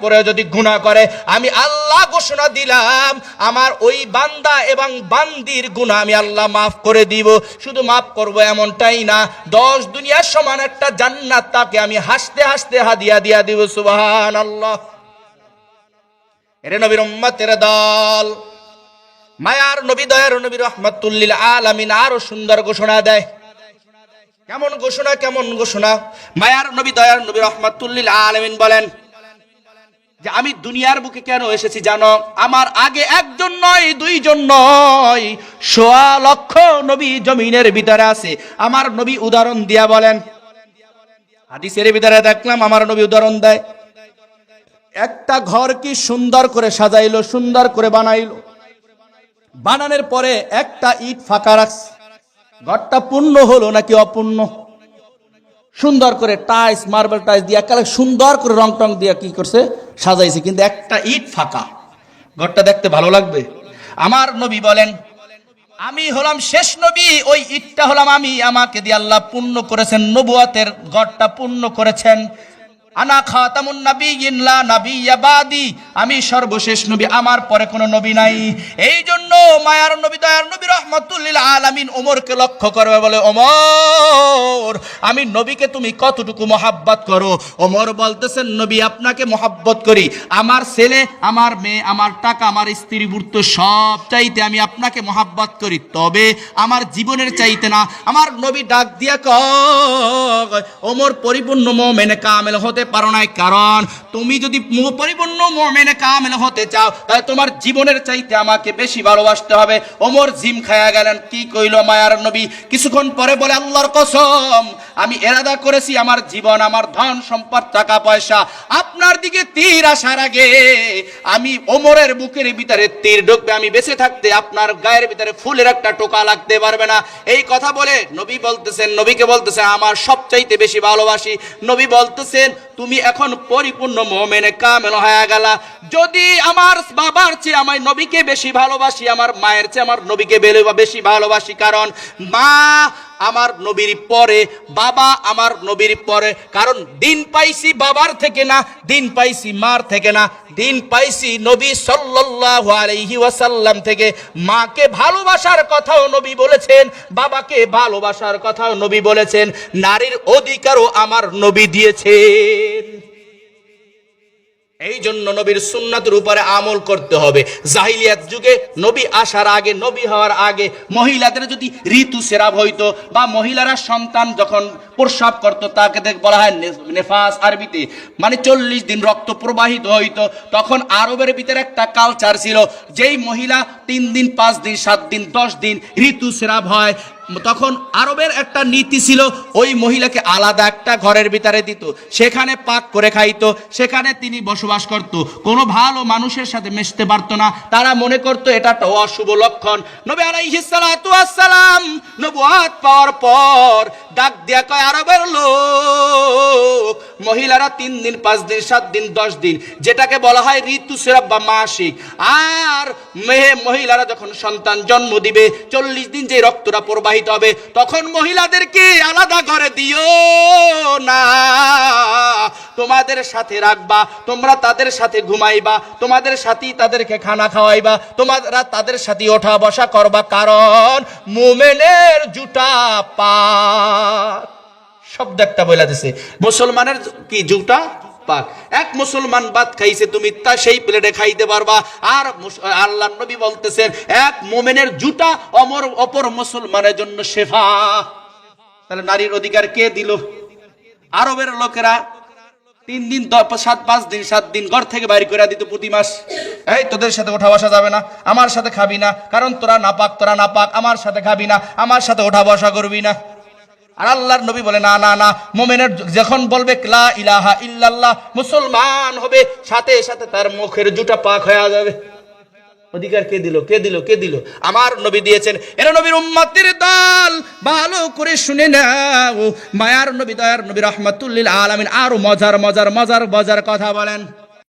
তারপরে যদি গুনাহ করে, আমি আল্লাহ ঘোষণা দিলাম আমার ওই বান্দা এবং বান্দির গুনাহ আমি আল্লাহ মাফ করে দিব। শুধু মাফ করব এমনটাই না, 10 দুনিয়ার সমান একটা জান্নাত তাকে আমি হাসতে হাসতে হাদিয়া দিয়া দিব। সুবহানাল্লাহ। এরে নবীর উম্মতের দল, মায়ার নবী দয়ার নবী রাহমাতুল লিল আলামিন আরো সুন্দর ঘোষণা দেয়। কেমন ঘোষণা, কেমন ঘোষণা? মায়ার নবী দয়ার নবী রাহমাতুল লিল আলামিন বলেন যে আমি দুনিয়ার বুকে কেন এসেছি জানো? আমার আগে একজন নয়, দুইজন নয়, 1.25 লক্ষ নবী জমিনের ভিতরে আছে। আমার নবী উদাহরণ দিয়া বলেন, হাদিসের ভিতরে দেখলাম আমার নবী উদাহরণ দেয়, একটা ঘর কি সুন্দর করে সাজাইলো, সুন্দর করে বানাইলো, বানানোর পরে একটা ইট ফাঁকা রাখছে। ঘরটা পূর্ণ হলো নাকি অপূর্ণ? সুন্দর করে টাইলস, মার্বেল টাইলস দিয়ে একেবারে সুন্দর করে রং টং দিয়ে কি করছে, সাজাইছে, কিন্তু একটা ইট ফাঁকা। ঘরটা দেখতে ভালো লাগবে? আমার নবী বলেন আমি হলাম শেষ নবী, ওই ইটটা হলাম আমি, আমাকে দিয়ে আল্লাহ পূর্ণ করেছেন, নবুয়তের ঘরটা পূর্ণ করেছেন। আনা খাতামুন নাবিয়্যিন লা নাবিয়্যা বাদি, আমি সর্বশেষ নবী, আমার পরে কোনো নবী নাই। এই জন্য মায়ার নবী দয়ার নবী রাহমাতুল লিল আলামিন ওমরকে লক্ষ্য করবে, বলে ওমর আমি নবীকে তুমি কতটুকু মহাব্বত করো? ওমর বলতেছেন নবী আপনাকে মহাব্বত করি, আমার ছেলে, আমার মেয়ে, আমার টাকা, আমার স্ত্রী বুর্ত সব চাইতে আমি আপনাকে মহাব্বত করি, তবে আমার জীবনের চাইতে না। আমার নবী ডাক দিয়া কয় ওমর পরিপূর্ণ মুমিনে কামেল হতে পারো নাই, কারণ তুমি যদি পরিপূর্ণ মুমিনে কামেল হতে চাও তাহলে তোমার জীবনের চাইতে আমাকে বেশি ভালোবাসতে হবে। ওমর জিম খায়া গেলেন। কি কইল মায়ার নবী? কিছুক্ষণ পরে বলে আল্লাহর কসম আমি ইরাদা করেছি আমার জীবন, আমার ধন সম্পদ, টাকা পয়সা আপনার দিকে তীর আসার আগে আমি ওমরের বুকের ভিতরে তীর ঢুকবে, আমি বেঁচে থাকতে আপনার গায়ের ভিতরে ফুলের একটা টোকা লাগতে পারবে না। এই কথা বলে নবী বলতেছেন, নবীকে বলতেছেন আমার সবচাইতে বেশি ভালোবাসি। নবী বলতেছেন তুমি এখন পরিপূর্ণ মুমিনে কামেল হয়ে গেলা। যদি আমার বাবার চেয়ে আমার নবীকে বেশি ভালোবাসি, আমার মায়ের চেয়ে আমার নবীকে বেশি ভালোবাসি, কারণ মা আমার নবীর পরে, বাবা আমার নবীর পরে, কারণ দিন পাইছি বাবার থেকে না, দিন পাইছি মার থেকে না, দিন পাইছি নবী সাল্লাল্লাহু আলাইহি ওয়াসাল্লাম থেকে। মাকে ভালোবাসার কথাও নবী বলেছেন, বাবাকে ভালোবাসার কথাও নবী বলেছেন, নারীর অধিকারও আমার নবী দিয়েছেন। এই জন্য নবীর সুন্নাতের উপরে আমল করতে হবে। জাহিলিয়াত যুগে নবী আসার আগে, নবী হওয়ার আগে মহিলাদের যদি ঋতুস্রাব হইতো বা মহিলারা সন্তান যখন প্রস্রাব করতো তাকে বলা হয় নেফাস, আরবিতে মানে 40 দিন রক্ত প্রবাহিত হইতো। তখন আরবের ভিতরে একটা কালচার ছিল, যেই মহিলা 3 দিন, 5 দিন, 7 দিন, 10 দিন ঋতুস্রাব হয়, তখন আরবের একটা নীতি ছিল ওই মহিলাকে আলাদা একটা ঘরের ভিতরে দিত, সেখানে পাক করে খাইতো, সেখানে তিনি বসবাস করত, কোনো ভালো মানুষের সাথে মিশতে পারতো না। তারা মনে করতো এটা একটা অশুভ লক্ষণ। নবী আলাইহিস সালাতু ওয়াস সালাম নবুয়ত পাওয়ার পর ডাক দিয়া কয় আরবের লোক, মহিলারা 3 দিন, 5 দিন, 7 দিন, 10 দিন, যেটাকে বলা হয় ঋতুস্রাব বা মাসিক, আর মহিলারা যখন সন্তান জন্ম দিবে 40 দিন যে রক্তটা প্রবাহিত হবে, তখন মহিলাদেরকে আলাদা করে দিও না, তোমাদের সাথে রাখবা, তোমরা তাদের সাথে ঘুমাইবা, তোমাদের সাথেই তাদেরকে খানা খাওয়াইবা, তোমরা তাদের সাথে ওঠা বসা করবা, কারণ মুমিনের জুতা পাক। শব্দ একটা বলে দিছে, মুসলমানের কি জুতা পাক। এক মুসলমান ভাত খাইছে, তুমি তা সেই প্লেটে খাইতে পারবা। আর আল্লাহর নবী বলতেছেন এক মুমিনের জুতা অপর মুসলমানের জন্য শেফা। তাহলে নারীর অধিকার কে দিল? আরবের লোকেরা 3 দিন, 5 দিন, 7 দিন ঘর থেকে বাইরে করে দিত প্রতি মাস। এই তোদের সাথে ওঠা বসা যাবে না, আমার সাথে খাবি না, কারণ তোরা নাপাক, তোরা নাপাক, আমার সাথে খাবি না, আমার সাথে ওঠা বসা করবি না। আর আল্লাহর নবী বলে না না না, মুমিনের যখন বলবে লা ইলাহা ইল্লাল্লাহ, মুসলমান হবে, সাথে সাথে তার মুখের জুতা পাক হয়ে যাবে। অধিকার কে দিল? কে দিল? কে দিল? আমার নবী দিয়েছেন। এরা নবীর উম্মতের দল, ভালো করে শুনে নাও, মায়ার নবী দয়ার নবী রাহমাতুল লিল আলামিন আরো মজার মজার মজার মজার কথা বলেন।